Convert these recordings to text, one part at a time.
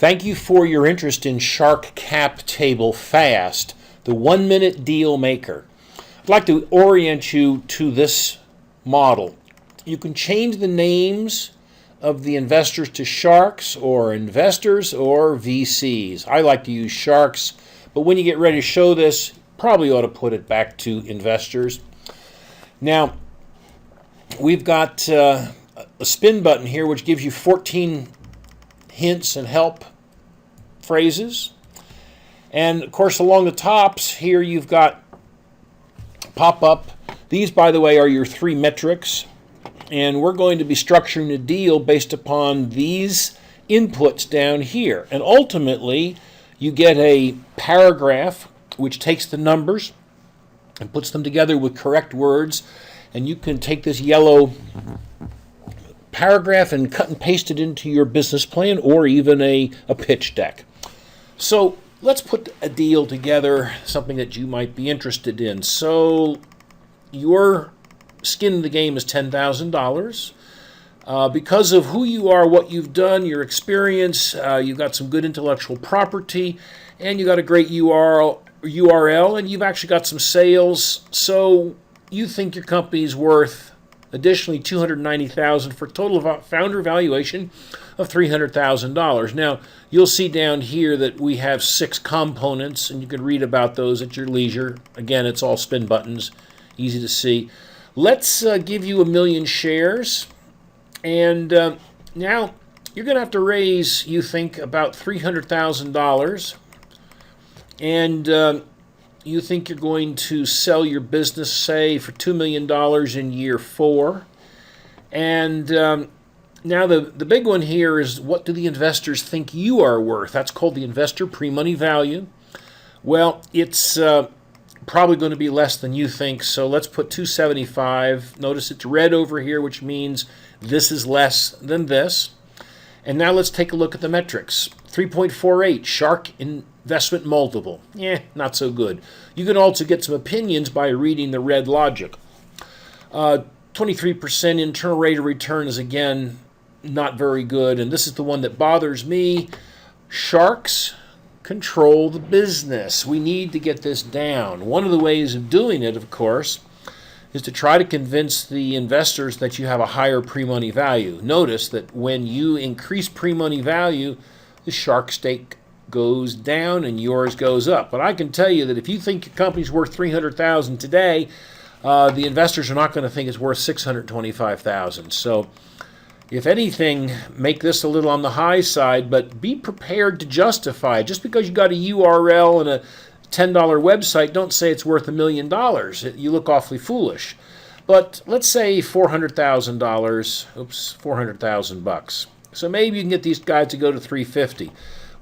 Thank you for your interest in Shark Cap Table FAST, the 1-minute deal maker. I'd like to orient you to this model. You can change the names of the investors to sharks or investors or VCs. I like to use sharks, but when you get ready to show this, probably ought to put it back to investors. Now, we've got a spin button here which gives you 14 hints and help phrases. And of course, along the tops here, you've got pop-up. These, by the way, are your 3 metrics. And we're going to be structuring a deal based upon these inputs down here. And ultimately, you get a paragraph which takes the numbers and puts them together with correct words. And you can take this yellow paragraph and cut and paste it into your business plan or even a pitch deck. So let's put a deal together, something that you might be interested in. So your skin in the game is $10,000. Because of who you are, what you've done, your experience, you've got some good intellectual property, and you got a great URL, and you've actually got some sales. So you think your company's worth additionally $290,000 for a total founder valuation of $300,000. Now, you'll see down here that we have 6 components, and you can read about those at your leisure. Again, it's all spin buttons, easy to see. Let's give you 1 million shares, and now you're going to have to raise, you think, about $300,000, and you think you're going to sell your business, say, for $2 million in year 4. And now the big one here is, what do the investors think you are worth? That's called the investor pre-money value. Well, it's probably going to be less than you think, so let's put 275. Notice it's red over here, which means this is less than this. And now let's take a look at the metrics. 3.48, shark investment multiple. Not so good. You can also get some opinions by reading the red logic. 23% internal rate of return is, again, not very good. And this is the one that bothers me. Sharks control the business. We need to get this down. One of the ways of doing it, of course, is to try to convince the investors that you have a higher pre-money value. Notice that when you increase pre-money value, the shark stake goes down and yours goes up. But I can tell you that if you think your company's worth $300,000 today, the investors are not going to think it's worth $625,000. So if anything, make this a little on the high side, but be prepared to justify it. Just because you got a URL and a $10 website, don't say it's worth $1 million. You look awfully foolish. But let's say $400,000. Oops, $400,000. So maybe you can get these guys to go to $350,000.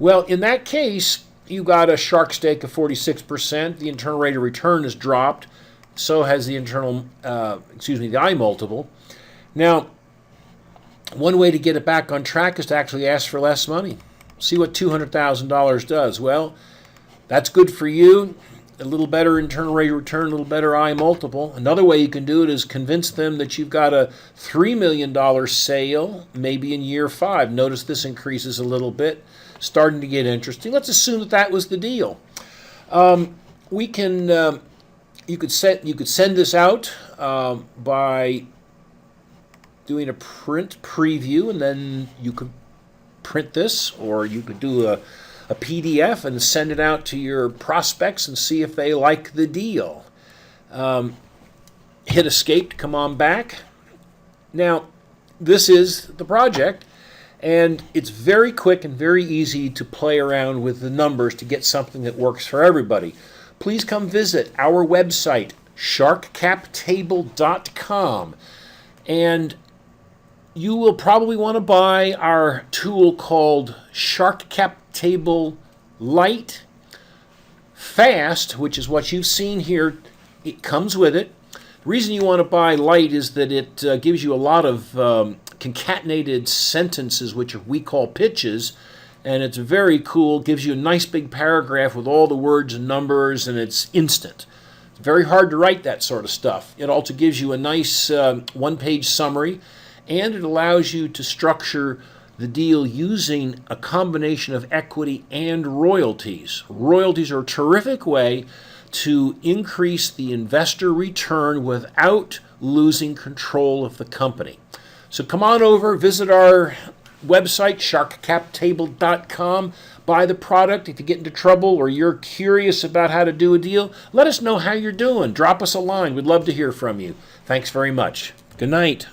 Well, in that case, you got a shark stake of 46%. The internal rate of return has dropped. So has the the I multiple. Now, one way to get it back on track is to actually ask for less money. See what $200,000 does. Well, that's good for you. A little better internal rate of return, a little better I multiple. Another way you can do it is convince them that you've got a $3 million sale, maybe in year 5. Notice this increases a little bit, starting to get interesting. Let's assume that that was the deal. You could send this out by doing a print preview, and then you could print this, or you could do a PDF and send it out to your prospects and see if they like the deal. Hit escape to come on back. Now, this is the project, and it's very quick and very easy to play around with the numbers to get something that works for everybody. Please come visit our website, sharkcaptable.com, and you will probably want to buy our tool called Shark Cap Table Lite. Fast, which is what you've seen here, it comes with it. The reason you want to buy Lite is that it gives you a lot of concatenated sentences, which we call pitches, and it's very cool. Gives you a nice big paragraph with all the words and numbers, and it's instant. It's very hard to write that sort of stuff. It also gives you a nice one-page summary, and it allows you to structure the deal using a combination of equity and royalties. Royalties are a terrific way to increase the investor return without losing control of the company. So come on over, visit our website, sharkcaptable.com. Buy the product. If you get into trouble or you're curious about how to do a deal, let us know how you're doing. Drop us a line. We'd love to hear from you. Thanks very much. Good night.